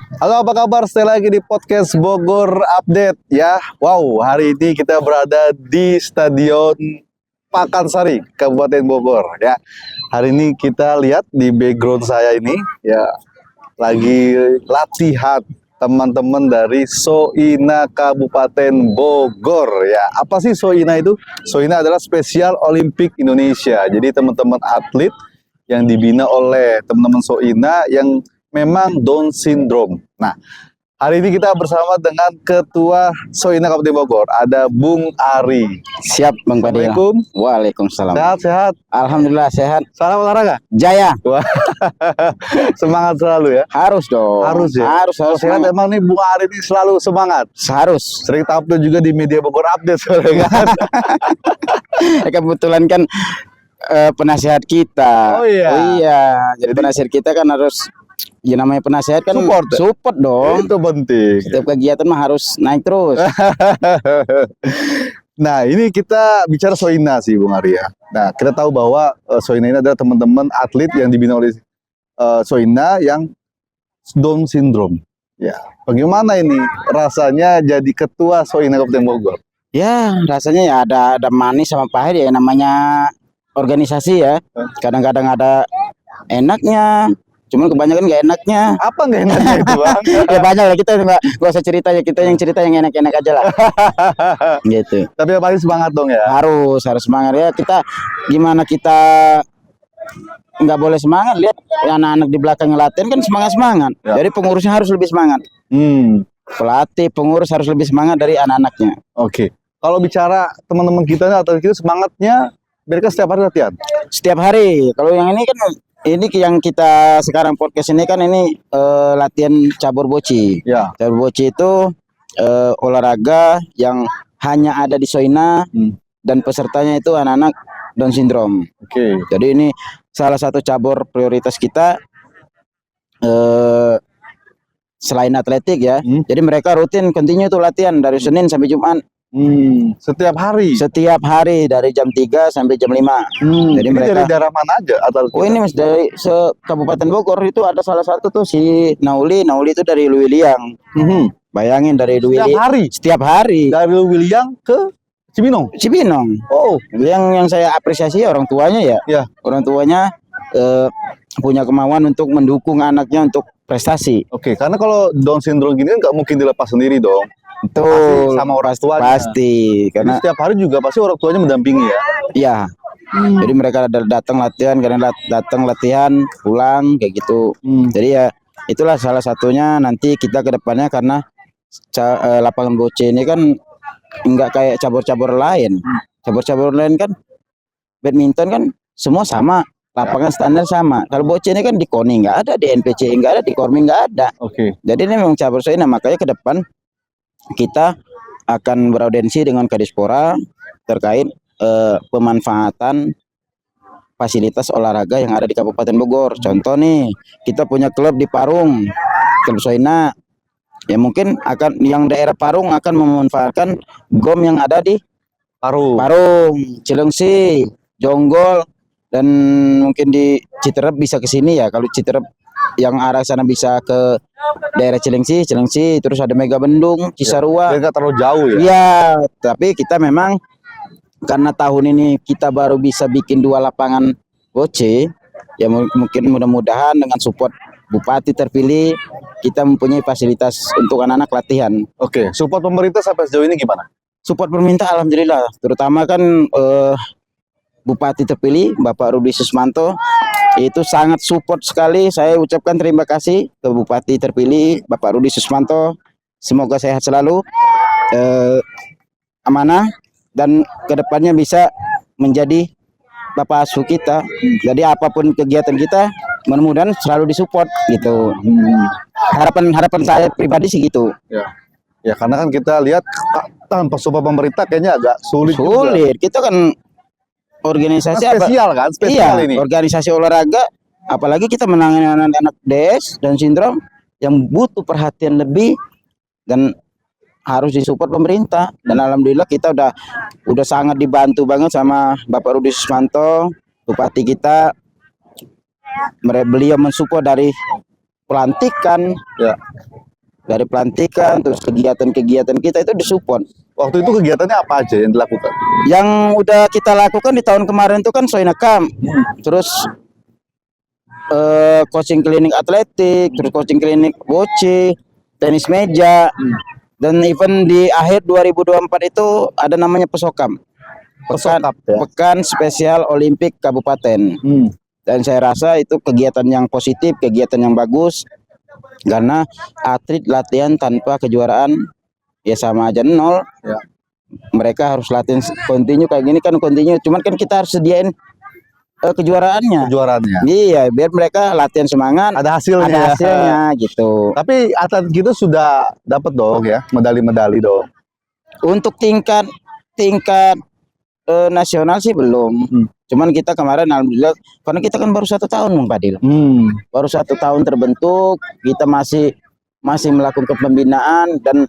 Halo, apa kabar? Stay lagi di podcast Bogor Update ya. Wow, hari ini kita berada di Stadion Pakansari, Kabupaten Bogor ya. Hari ini kita lihat di background saya ini ya, lagi latihan teman-teman dari Soina Kabupaten Bogor ya. Apa sih Soina itu? Soina adalah Spesial Olimpik Indonesia. Jadi teman-teman atlet yang dibina oleh teman-teman Soina yang memang Down syndrome. Nah, hari ini kita bersama dengan Ketua Soina Kabupaten Bogor, ada Bung Ari. Siap, Bang Fadil. Assalamualaikum. Waalaikumsalam. Sehat-sehat. Alhamdulillah sehat. Salam olahraga. Jaya. Wah, semangat selalu ya. Harus dong. Harus ya. Harus Sehat semangat. emang nih Bung Ari ini selalu semangat. Harus. Sering tampil juga di media Bogor Update soalnya kan. Kebetulan kan penasihat kita. Oh iya. Oh iya. Jadi penasihat kita kan harus, ya namanya penasihat kan support dong. Itu penting. Setiap kegiatan mah harus naik terus. Nah, ini kita bicara Soina sih Bung Arya. Nah, kita tahu bahwa Soina ini adalah teman-teman atlet yang dibina oleh Soina yang Down syndrome. Ya, bagaimana ini rasanya jadi ketua Soina Kabupaten Bogor? Ya, rasanya ya ada manis sama pahit ya, namanya organisasi ya. Kadang-kadang ada enaknya, cuman kebanyakan nggak enaknya. Apa nggak enaknya itu Bang? Ya banyak lah, kita nggak usah cerita ya, kita yang cerita yang enak-enak aja lah. Gitu. Tapi yang paling semangat dong ya. Harus semangat ya. Kita gimana kita nggak boleh semangat, lihat anak-anak di belakang latihan kan semangat Ya. Jadi pengurusnya harus lebih semangat. Pelatih, pengurus harus lebih semangat dari anak-anaknya. Oke. Kalau bicara teman-teman kita atau kita semangatnya, mereka setiap hari latihan. Setiap hari. Kalau yang ini kan, ini yang kita sekarang podcast ini kan ini latihan cabur boci. Ya. Cabur boci itu olahraga yang hanya ada di Soina dan pesertanya itu anak-anak Down syndrome. Oke. Jadi ini salah satu cabur prioritas kita selain atletik ya. Jadi mereka rutin continue tuh latihan dari Senin sampai Jumat. Setiap hari. Setiap hari dari jam 3 sampai jam 5. Jadi Ini mereka dari daerah mana aja atau Oh ini mas dari Kabupaten Bogor itu ada salah satu tuh si Nauli itu dari Luwiliang. Bayangin dari setiap Luwiliang hari. setiap hari Dari Luwiliang ke Cibinong. Oh, yang saya apresiasi orang tuanya ya. Ya. Orang tuanya punya kemauan untuk mendukung anaknya untuk prestasi. Oke, karena kalau Down syndrome gini kan nggak mungkin dilepas sendiri dong. Betul. Sama orang tuanya. Pasti Jadi karena setiap hari juga pasti orang tuanya mendampingi ya. ya. Jadi mereka datang latihan, karena datang latihan pulang kayak gitu. Jadi ya itulah salah satunya nanti kita ke depannya, karena lapangan boce ini kan enggak kayak cabur-cabur lain. Cabur-cabur lain kan badminton kan semua sama, lapangan standar sama. Kalau boce ini kan di KONI enggak ada, di NPC enggak ada, di Kormi enggak ada. Oke. Jadi ini memang cabur Soina, makanya ke depan kita akan beraudiensi dengan Kadispora terkait pemanfaatan fasilitas olahraga yang ada di Kabupaten Bogor. Contoh nih, kita punya klub di Parung, klub Soina. Ya mungkin akan yang daerah Parung akan memanfaatkan GOM yang ada di Parung, Cilengsi, Jonggol, dan mungkin di Citerep bisa ke sini ya. Kalau Citerep yang arah sana bisa ke daerah Cilengsi, terus ada Mega Bendung, Cisarua. Dia nggak terlalu jauh ya. Iya, tapi kita memang karena tahun ini kita baru bisa bikin 2 lapangan boce, ya mungkin mudah-mudahan dengan support Bupati terpilih kita mempunyai fasilitas untuk anak-anak latihan. Oke, support pemerintah sampai sejauh ini gimana? Support pemerintah alhamdulillah, terutama kan Bupati terpilih Bapak Rudi Susmanto itu sangat support sekali. Saya ucapkan terima kasih ke Bupati terpilih Bapak Rudi Susmanto. Semoga sehat selalu, amanah, dan kedepannya bisa menjadi Bapak asuh kita. Jadi apapun kegiatan kita mudah-mudahan selalu disupport gitu. Harapan saya pribadi sih gitu. Ya karena kan kita lihat tanpa support pemerintah kayaknya agak sulit. Kita kan organisasi spesial kan, spesial iya, ini. Organisasi olahraga, apalagi kita menangani anak-anak DS dan sindrom yang butuh perhatian lebih dan harus disupport pemerintah. Dan alhamdulillah kita udah sangat dibantu banget sama Bapak Rudi Susmanto, Bupati kita. Beliau mensupport dari pelantikan, dari pelantikan terus kegiatan-kegiatan kita itu disupport. Waktu itu kegiatannya apa aja yang dilakukan? Yang udah kita lakukan di tahun kemarin itu kan Soinakam, terus coaching klinik atletik, terus coaching klinik boce, tenis meja, dan event di akhir 2024 itu ada namanya Pesokam. Pesokap, ya? Pekan Spesial Olimpik Kabupaten. Dan saya rasa itu kegiatan yang positif, kegiatan yang bagus, karena atlet latihan tanpa kejuaraan ya sama aja nol. Ya. Mereka harus latihan kontinu kayak gini kan kontinu, cuman kan kita harus sediain kejuaraannya. Iya, biar mereka latihan semangat, ada hasilnya. Ada hasilnya gitu. Tapi atlet kita sudah dapat dong ya medali-medali dong. Untuk tingkat nasional sih belum. Cuman kita kemarin alhamdulillah karena kita kan baru 1 tahun Bang Fadil. Baru 1 tahun terbentuk, kita masih melakukan pembinaan, dan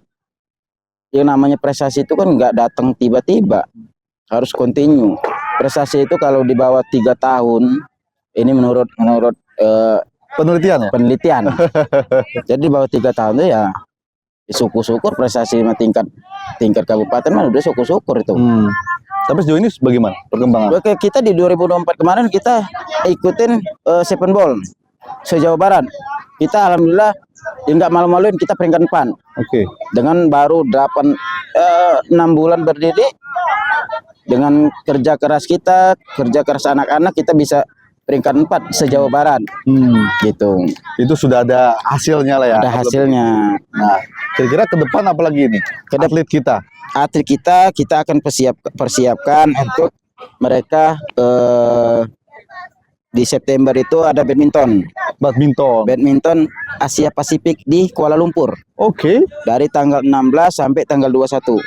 yang namanya prestasi itu kan nggak datang tiba-tiba, harus kontinu. Prestasi itu kalau di bawah 3 tahun, ini menurut penelitian. Jadi di bawah 3 tahun itu ya syukur-syukur prestasi tingkat kabupaten mah udah syukur-syukur itu. Tapi sejauh ini bagaimana perkembangan? Oke, kita di 2024 kemarin kita ikutin Seven Ball se-Jawa Barat. Kita alhamdulillah nggak malu-maluin, kita peringkat 4. Oke. Dengan baru 6 bulan berdiri, dengan kerja keras kita, kerja keras anak-anak, kita bisa peringkat 4 se-Jawa Barat. Gitu. Itu sudah ada hasilnya lah ya. Ada hasilnya. Nah, kira-kira ke depan apa lagi nih? Atlet kita. Atlet kita akan persiapkan untuk mereka di September itu ada badminton Asia Pasifik di Kuala Lumpur. Oke. Dari tanggal 16 sampai tanggal 21.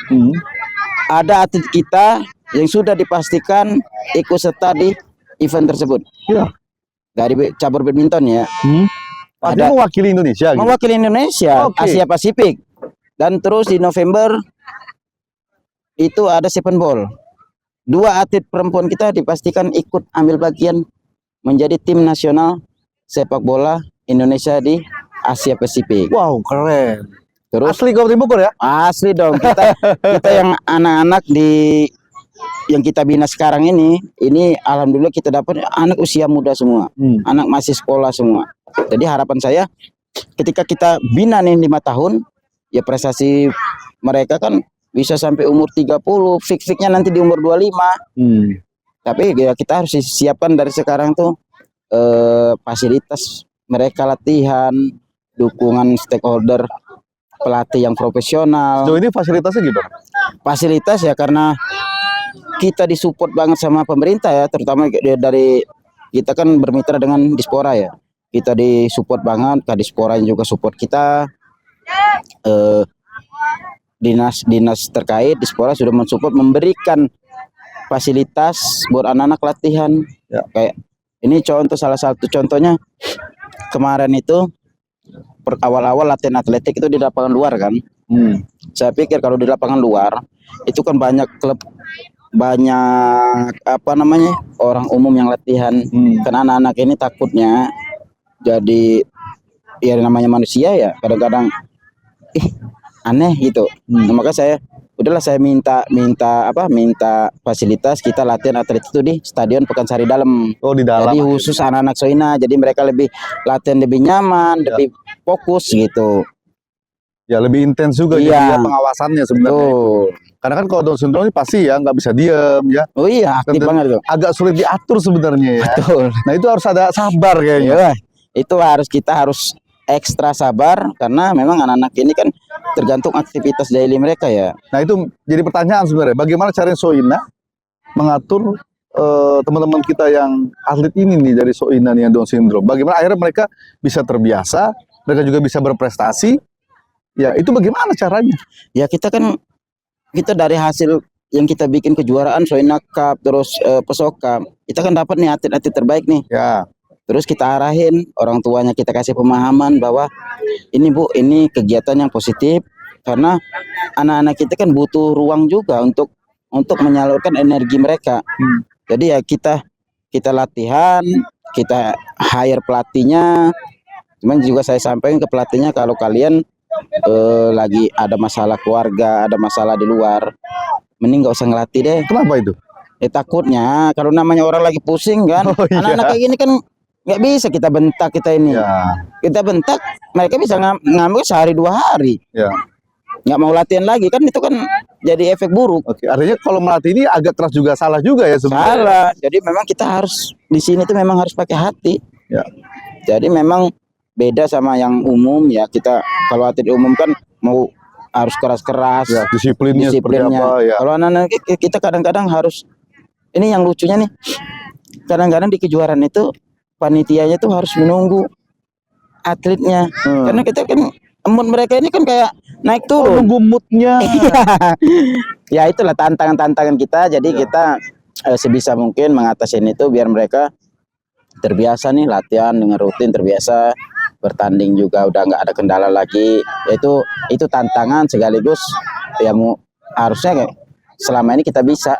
Ada atlet kita yang sudah dipastikan ikut serta di event tersebut. Ya. Dari cabur badminton ya. Ada mewakili Indonesia. Mewakili Indonesia, Asia Pasifik. Dan terus di November itu ada Seven Ball. 2 atlet perempuan kita dipastikan ikut ambil bagian menjadi tim nasional sepak bola Indonesia di Asia Pasifik. Wow, keren. Terus asli Kabupaten Bogor ya? Asli dong. Kita yang anak-anak yang kita bina sekarang ini alhamdulillah kita dapat anak usia muda semua. Anak masih sekolah semua. Jadi harapan saya ketika kita bina nih 5 tahun, ya prestasi mereka kan bisa sampai umur 30, fix-fixnya nanti di umur 25. Tapi ya kita harus siapkan dari sekarang tuh fasilitas mereka latihan, dukungan stakeholder, pelatih yang profesional. Sejauh ini fasilitasnya gimana? Fasilitas ya karena kita disupport banget sama pemerintah ya, terutama dari kita kan bermitra dengan Dispora ya. Kita disupport banget, Kadispora juga support kita. Dinas terkait Dispora sudah mensupport, memberikan fasilitas buat anak-anak latihan. Ya. Kayak ini salah satu contohnya kemarin itu awal-awal latihan atletik itu di lapangan luar kan. Saya pikir kalau di lapangan luar itu kan banyak klub, banyak orang umum yang latihan. Kan anak-anak ini takutnya jadi ya namanya manusia ya kadang-kadang aneh gitu. Maka saya minta fasilitas kita latihan atlet itu di Stadion Pekansari Dalam. Oh, di dalam. Jadi khusus anak-anak Soina, jadi mereka lebih latihan lebih nyaman, lebih fokus gitu. Ya lebih intens juga jadi pengawasannya sebenarnya. Karena kan kalau Down syndrome ini pasti ya nggak bisa diem ya. Oh iya, aktif banget itu. Agak sulit diatur sebenarnya ya. Betul. Nah itu harus ada sabar kayaknya. Itu kita harus ekstra sabar karena memang anak-anak ini kan tergantung aktivitas daily mereka ya. Nah itu jadi pertanyaan sebenarnya, bagaimana caranya Soina mengatur teman-teman kita yang atlet ini nih dari Soina nih yang Down syndrome. Bagaimana akhirnya mereka bisa terbiasa, mereka juga bisa berprestasi. Ya itu bagaimana caranya? Ya kita dari hasil yang kita bikin kejuaraan Soina Cup terus Pesokam, kita kan dapat nih atlet-atlet terbaik nih. Ya. Terus kita arahin orang tuanya, kita kasih pemahaman bahwa ini Bu, ini kegiatan yang positif karena anak-anak kita kan butuh ruang juga untuk menyalurkan energi mereka. Jadi ya kita latihan, kita hire pelatihnya. Cuman juga saya sampaikan ke pelatihnya kalau kalian lagi ada masalah keluarga, ada masalah di luar, mending nggak usah ngelatih deh. Kenapa itu? Takutnya kalau namanya orang lagi pusing kan, Oh, iya. anak-anak kayak gini kan nggak bisa kita bentak kita ini. Ya, Kita bentak, mereka bisa ngambil sehari 2 hari, ya. nggak mau latihan lagi kan, itu kan jadi efek buruk. Oke, artinya kalau melatih ini agak keras juga, salah juga ya sebenarnya. Salah. Jadi memang kita harus di sini tuh memang harus pakai hati. Ya. Jadi memang beda sama yang umum ya. Kita kalau atlet umum kan mau harus keras-keras, Ya, disiplinnya seperti apa ya. Kalau anak-anak kita kadang-kadang harus, ini yang lucunya nih, kadang-kadang di kejuaraan itu panitianya tuh harus menunggu atletnya, karena kita kan mood mereka ini kan kayak naik turun. Nunggu moodnya. Ya itulah tantangan-tantangan kita. Jadi kita sebisa mungkin mengatasi itu biar mereka terbiasa nih latihan dengan rutin, terbiasa bertanding juga udah nggak ada kendala lagi. Itu tantangan sekaligus ya harusnya kayak selama ini kita bisa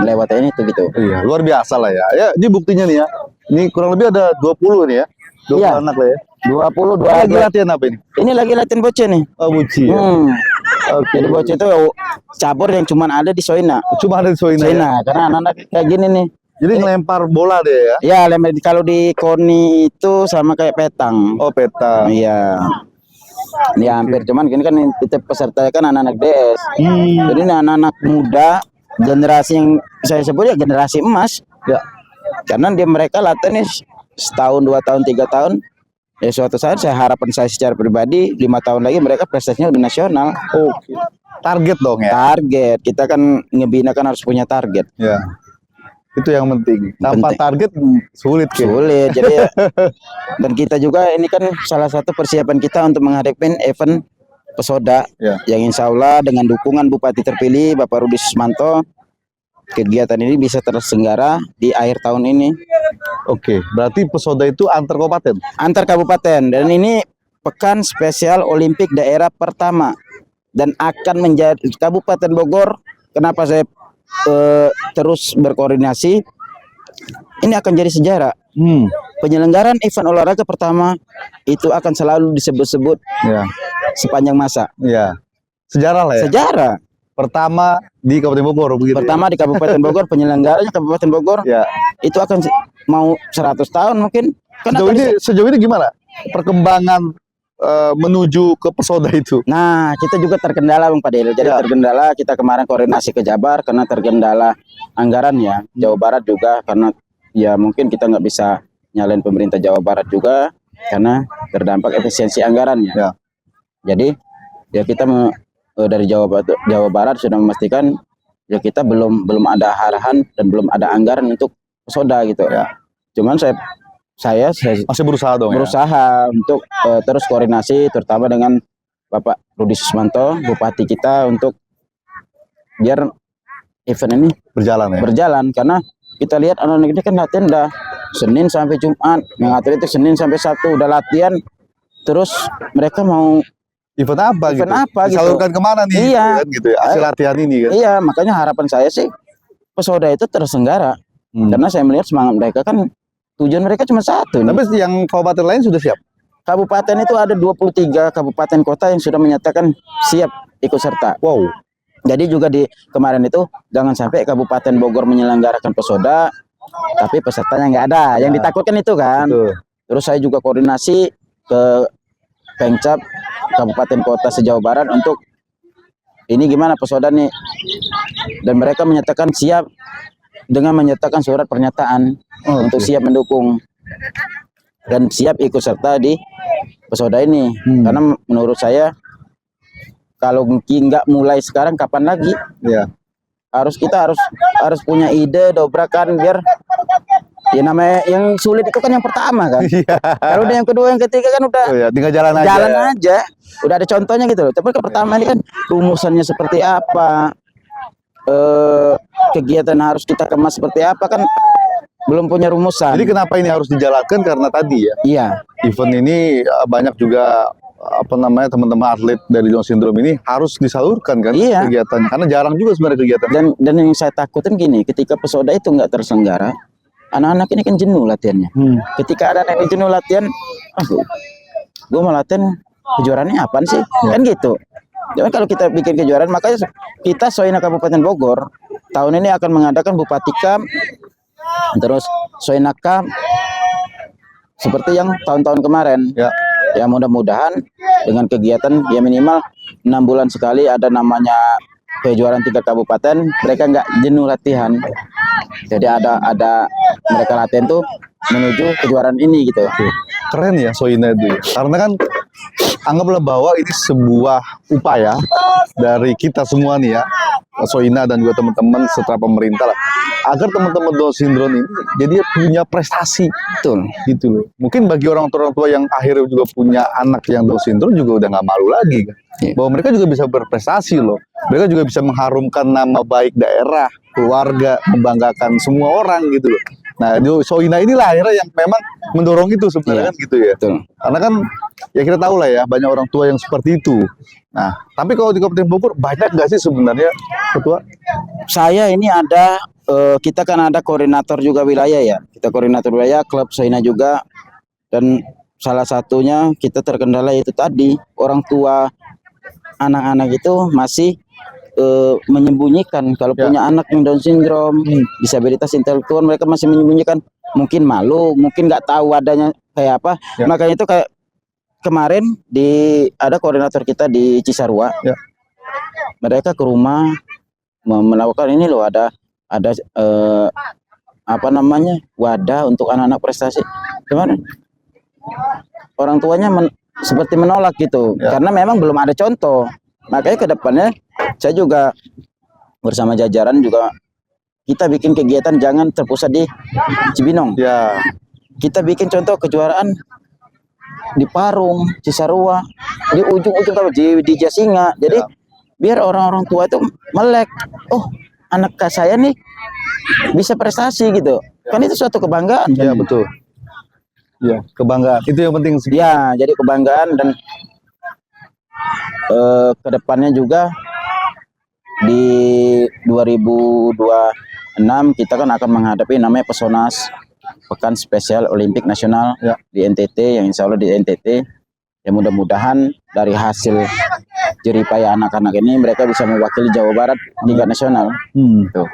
lewatin itu gitu. Iya, luar biasa lah ya. Ya, ini buktinya nih ya. Ini kurang lebih ada 20 nih ya. 20 Iya. anak lah ya. 20 Lagi latihan apa ini? Ini lagi latihan bocce nih. Oh, buci ya. Oke. Jadi bocce itu cabur yang cuman ada di Soina. Cuma ada di Soina. Ya? Soina, karena anak-anak kayak gini nih. Jadi ngelempar bola deh ya. Ya, kalau di KONI itu sama kayak petang. Oh, peta. Iya. Ini hampir, cuman gini kan kita peserta kan anak-anak DS. Jadi ini anak-anak muda, generasi yang saya sebut ya generasi emas. Ya. Karena mereka latihan nih setahun, 2 tahun, 3 tahun. Ya suatu saat harapan saya secara pribadi 5 tahun lagi mereka prestasinya udah nasional. Oke. Target dong ya. Target, kita kan ngebina kan harus punya target. Ya. Itu yang penting. Tanpa Penting. target sulit Ki. Sulit. Jadi ya, dan kita juga ini kan salah satu persiapan kita untuk menghadapi event Pesoda Ya. yang insya Allah dengan dukungan Bupati terpilih Bapak Rudi Susmanto, kegiatan ini bisa terselenggara di akhir tahun ini Oke, berarti Pesoda itu antar kabupaten. antar kabupaten, dan ini pekan spesial Olimpik daerah pertama dan akan menjadi Kabupaten Bogor. Kenapa saya terus berkoordinasi? Ini akan jadi sejarah. Penyelenggaraan event olahraga pertama itu akan selalu disebut-sebut Ya. sepanjang masa. Ya. Sejarah lah ya. Sejarah. Pertama di Kabupaten Bogor begitu. Pertama di Kabupaten Bogor, penyelenggaranya Kabupaten Bogor. Ya. Itu akan mau 100 tahun mungkin. Karena Sejauh ini gimana perkembangan menuju ke Pesoda itu? Nah, kita juga terkendala Bang Padel. Jadi Ya. terkendala, kita kemarin koordinasi ke Jabar karena terkendala anggaran ya. Jawa Barat juga karena ya mungkin kita nggak bisa nyalain pemerintah Jawa Barat juga karena terdampak efisiensi anggarannya. Ya. Jadi ya kita dari Jawa Barat sudah memastikan ya kita belum ada arahan dan belum ada anggaran untuk Pesoda gitu. Ya. Cuman saya Masih berusaha dong berusaha untuk terus koordinasi terutama dengan Bapak Rudi Susmanto, Bupati kita, untuk biar event ini ya. Berjalan ya. berjalan. Karena kita lihat anak-anak ini kan latihan udah Senin sampai Jumat, yang atlet itu Senin sampai Sabtu udah latihan, terus mereka mau Event apa Event gitu? apa gitu? Disalurkan kemana nih? Iya. Kan, gitu ya. Hasil latihan ini kan. iya, makanya harapan saya sih Pesoda itu terselenggara. Karena saya melihat semangat mereka kan, tujuan mereka cuma satu nih. Tapi yang kabupaten lain sudah siap. Kabupaten itu ada 23 kabupaten kota yang sudah menyatakan siap ikut serta. Wow. Jadi juga di kemarin itu jangan sampai Kabupaten Bogor menyelenggarakan Pesoda tapi pesertanya nggak ada. Yang ditakutkan itu kan. Betul. Terus saya juga koordinasi ke Pengcap Kabupaten Kota se-Jawa Barat untuk ini gimana Pesoda nih, dan mereka menyatakan siap dengan menyatakan surat pernyataan untuk siap mendukung dan siap ikut serta di Pesoda ini. Karena menurut saya kalau nggak mulai sekarang kapan lagi? Ya. Kita harus punya ide dobrakan biar ya namanya yang sulit itu kan yang pertama kan. Kalau udah yang kedua yang ketiga kan udah Oh ya, tinggal jalan aja. jalan aja. Udah ada contohnya gitu loh. Tapi ke pertama ini kan rumusannya seperti apa, kegiatan harus kita kemas seperti apa kan belum punya rumusan. Jadi kenapa ini harus dijalankan? Karena tadi ya, Iya, event ini banyak juga teman-teman atlet dari Down syndrome ini harus disalurkan kan Iya. kegiatannya, karena jarang juga sebenarnya kegiatan. dan yang saya takutin gini, ketika Pesoda itu nggak terselenggara, anak-anak ini kan jenuh latihannya. Ketika ada anak yang jenuh latihan, gue mau latihan kejuaraannya apaan sih? Kan gitu. Jadi kalau kita bikin kejuaraan, makanya kita Soina Kabupaten Bogor tahun ini akan mengadakan Bupati Cup, terus Soina Cup seperti yang tahun-tahun kemarin. Ya. Ya mudah-mudahan dengan kegiatan ya minimal 6 bulan sekali ada namanya kejuaraan tingkat kabupaten, mereka nggak jenuh latihan. Jadi ada mereka latihan tuh menuju kejuaraan ini gitu. Keren ya Soina itu ya. Karena kan anggaplah bahwa ini sebuah upaya dari kita semua nih ya, Soina dan juga teman-teman setelah pemerintah lah, agar teman-teman Down syndrome ini jadi punya prestasi. Betul. Gitu loh. Mungkin bagi orang tua yang akhirnya juga punya anak yang Down syndrome juga udah nggak malu lagi kan. Iya. Bahwa mereka juga bisa berprestasi loh. Mereka juga bisa mengharumkan nama baik daerah, keluarga, membanggakan semua orang gitu loh. Nah, Soina inilah akhirnya yang memang mendorong itu sebenarnya Iya. kan gitu ya. Betul. Karena kan ya kita tahu lah ya banyak orang tua yang seperti itu. Nah, tapi kalau di Kabupaten Bogor banyak nggak sih sebenarnya ketua? Saya ini ada kita kan ada koordinator juga wilayah ya. Kita koordinator wilayah klub Soina juga, dan salah satunya kita terkendala itu tadi orang tua anak-anak itu masih menyembunyikan kalau Ya. punya anak yang Down syndrome, disabilitas intelektual, mereka masih menyembunyikan, mungkin malu, mungkin nggak tahu adanya kayak apa. Ya. Makanya itu kayak kemarin ada koordinator kita di Cisarua, Ya. mereka ke rumah melakukan ini loh, ada apa namanya wadah untuk anak-anak prestasi. Cuman orang tuanya seperti menolak gitu, Ya. karena memang belum ada contoh. Makanya ke depannya saya juga bersama jajaran juga kita bikin kegiatan jangan terpusat di Cibinong. Ya, Kita bikin contoh kejuaraan di Parung, Cisarua, di ujung-ujung di Jasinga. Jadi Ya. biar orang-orang tua itu melek, oh anak saya nih bisa prestasi gitu. Kan itu suatu kebanggaan. ya kan? betul. Ya, kebanggaan. Itu yang penting sih. Ya, jadi kebanggaan, dan kedepannya juga di 2026 kita kan akan menghadapi namanya Pesonas, Pekan Spesial Olimpik Nasional Ya. di NTT, yang insya Allah di NTT. Ya mudah-mudahan dari hasil jeripaya anak-anak ini mereka bisa mewakili Jawa Barat tingkat nasional. Tuh.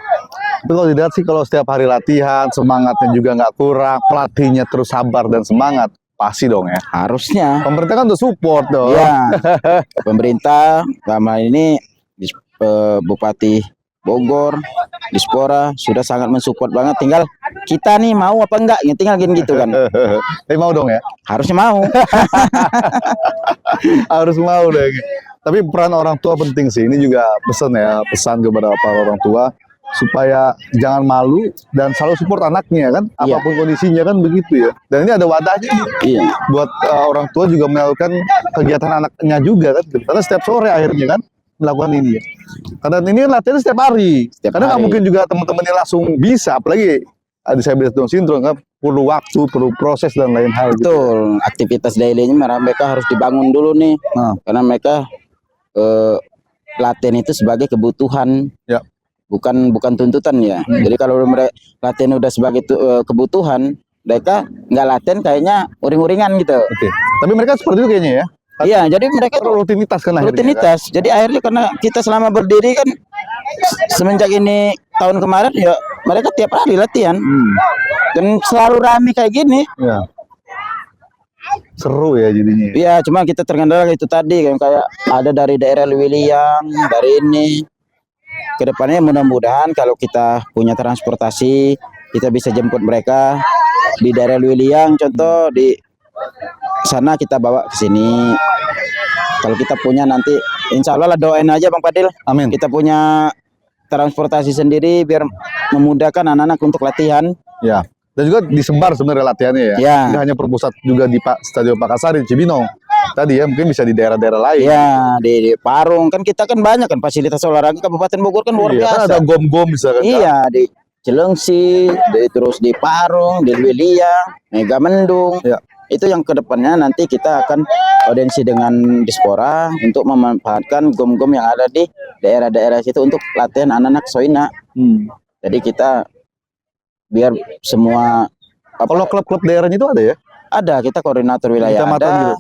Tapi kalau dilihat sih kalau setiap hari latihan semangatnya juga nggak kurang, pelatihnya terus sabar dan semangat, pasti dong ya. Harusnya. Pemerintah kan udah support dong. Ya, pemerintah dalam hal ini Bupati Bogor, Dispora sudah sangat mensupport banget. Tinggal kita nih mau apa enggak, ya tinggal gini gitu kan. Mau dong ya. Harusnya mau. Harus mau deh. Tapi peran orang tua penting sih. Ini juga pesan kepada para orang tua supaya jangan malu dan selalu support anaknya kan, Iya. apapun kondisinya kan begitu ya. Dan ini ada wadahnya nih Iya. buat orang tua juga melakukan kegiatan anaknya juga kan. Karena setiap sore akhirnya kan melakukan ini ya. Karena ini kan latihan setiap hari. Setiap Karena nggak hari. mungkin juga teman-temannya langsung bisa, apalagi disabilitas Down syndrome kan perlu waktu, perlu proses dan lain hal gitu. Betul, aktivitas daily-nya mereka harus dibangun dulu nih. Nah. Karena mereka latihan itu sebagai kebutuhan. Ya. Bukan tuntutan ya. Jadi kalau mereka latihan udah sebagai kebutuhan, mereka nggak latihan kayaknya uring-uringan gitu. Oke. Tapi mereka seperti itu kayaknya ya. Iya, jadi mereka tuh Rutinitas kan akhirnya. rutinitas. Jadi akhirnya karena kita selama berdiri kan semenjak ini tahun kemarin ya mereka tiap hari latihan. Dan selalu rame kayak gini. Ya. Seru ya jadinya. Iya, cuma kita terkendala itu tadi kan, kayak ada dari daerah Lewiliang, dari ini. Kedepannya mudah-mudahan kalau kita punya transportasi, kita bisa jemput mereka di daerah Lewiliang, contoh di sana kita bawa ke sini. Kalau kita punya nanti, insya Allah lah doain aja Bang Fadil. Amin. Kita punya transportasi sendiri biar memudahkan anak-anak untuk latihan. Ya. Dan juga disebar sebenarnya latihannya ya. Ya. Tidak hanya berpusat juga di Stadion Pakansari di Cibinong. Tadi ya mungkin bisa di daerah-daerah lain. Ya, di Parung kan kita kan banyak kan fasilitas olahraga Kabupaten Bogor kan luar Iya, kan biasa. ada gom-gom misalkan. Iya, di Cilengsi, terus di Parung, di Lewiliang, Mega Mendung. Ya. Itu yang kedepannya nanti kita akan audiensi dengan Dispora untuk memanfaatkan gom-gom yang ada di daerah-daerah situ untuk latihan anak-anak Soina. Jadi kita biar semua Kalau klub-klub daerahnya itu ada ya? ada, kita koordinator wilayah Kecamatan ada, gitu?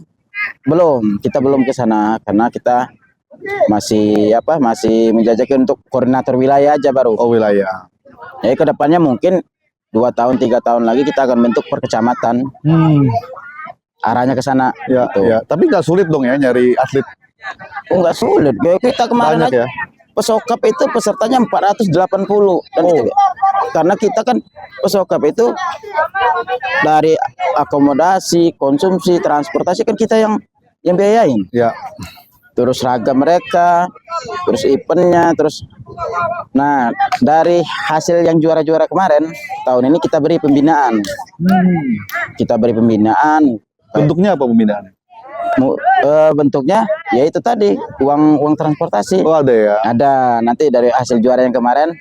Belum, kita belum ke sana karena kita masih menjajaki untuk koordinator wilayah aja baru. Oh, wilayah. Jadi kedepannya mungkin 2 tahun 3 tahun lagi kita akan bentuk per kecamatan. Arahnya ke sana. Ya, gitu. ya. Tapi nggak sulit dong ya nyari atlet. Oh, nggak sulit. Kayak kita kemarin Banyak aja ya. Pesokap itu pesertanya 480 dan karena kita kan Pesokap itu dari akomodasi, konsumsi, transportasi kan kita yang biayain. Ya. Terus seragam mereka, terus eventnya, terus nah dari hasil yang juara-juara kemarin tahun ini kita beri pembinaan. Kita beri pembinaan. Bentuknya apa pembinaan? Bentuknya ya itu tadi uang transportasi. Oh, ada ya. Ada nanti dari hasil juara yang kemarin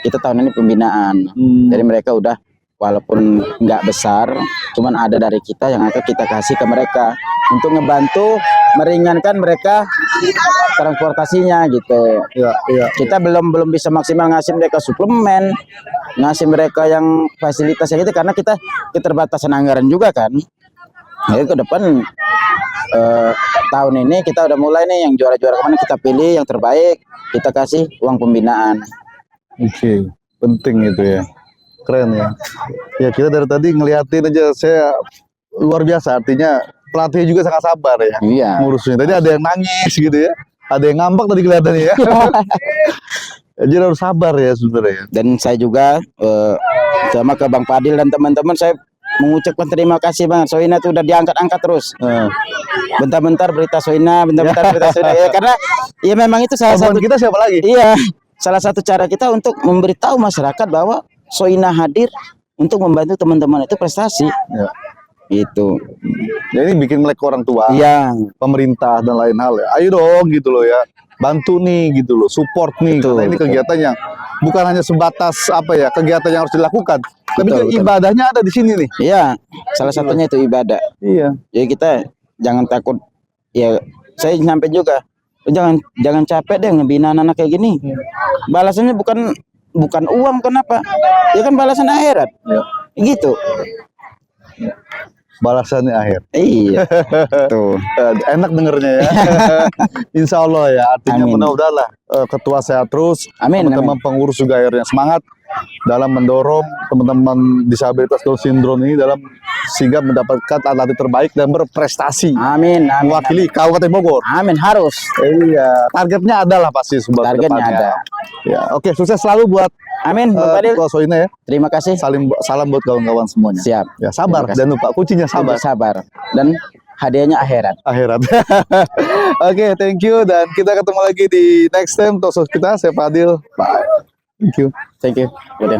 kita tahun ini pembinaan. Jadi mereka udah walaupun nggak besar, cuman ada dari kita yang akan kita kasih ke mereka untuk ngebantu meringankan mereka transportasinya gitu. Ya, ya. Kita belum bisa maksimal ngasih mereka suplemen, ngasih mereka yang fasilitas yang itu karena kita keterbatasan anggaran juga kan. Jadi ke depan tahun ini kita udah mulai nih yang juara-juara kemana kita pilih yang terbaik, kita kasih uang pembinaan. Oke, penting itu ya. Keren ya. Ya kita dari tadi ngeliatin aja saya luar biasa, artinya pelatih juga sangat sabar ya. Iya. Ngurusnya. Tadi ada yang nangis gitu ya. Ada yang ngambek tadi kelihatannya ya. Jadi harus sabar ya sebenarnya. Dan saya juga sama ke Bang Padil dan teman-teman saya mengucapkan terima kasih banget. Soina tuh udah diangkat-angkat terus. Bentar-bentar berita Soina, bentar-bentar berita Soina. Ya, karena ya memang itu salah satu kita siapa lagi? Iya, salah satu cara kita untuk memberitahu masyarakat bahwa Soina hadir untuk membantu teman-teman itu prestasi. Ya. Gitu. Jadi bikin melek orang tua, Iya. pemerintah dan lain hal ya. Ayo dong gitu loh ya. Bantu nih gitu loh, support nih. Betul, Karena ini betul. kegiatan yang bukan hanya sebatas apa ya, kegiatan yang harus dilakukan, tapi Betul, juga betul. ibadahnya ada di sini nih. Iya, salah satunya itu ibadah. Iya. Jadi kita jangan takut. Ya, saya nyampe juga. Jangan capek deh ngebina anak kayak gini. Balasannya bukan uang, kenapa? Ya kan balasan akhirat. Ya. Gitu. Balasannya akhir. Iya. Tuh. Enak dengernya ya. Insya Allah ya. Artinya Amin. mudah-mudahan lah ketua sehat terus. Amin, Teman-teman pengurus juga akhirnya semangat dalam mendorong teman-teman disabilitas Down syndrome ini dalam sehingga mendapatkan atlet terbaik dan berprestasi. Amin. Mewakili Kabupaten Bogor. Amin, harus. Iya, targetnya ada lah pasti buat Targetnya kedepannya. ada. Ya, oke, sukses selalu buat Amin, Bang Padil. Ketua Soina ya. Terima kasih. Salam buat kawan-kawan semuanya. Siap. Ya, sabar, Terima kasih. jangan lupa kuncinya sabar. Sabar. Dan hadiahnya akhirat. Akhirat. Oke, thank you dan kita ketemu lagi di next time talk show kita. Saya Fadil. Bye. Thank you. Thank you. Udah.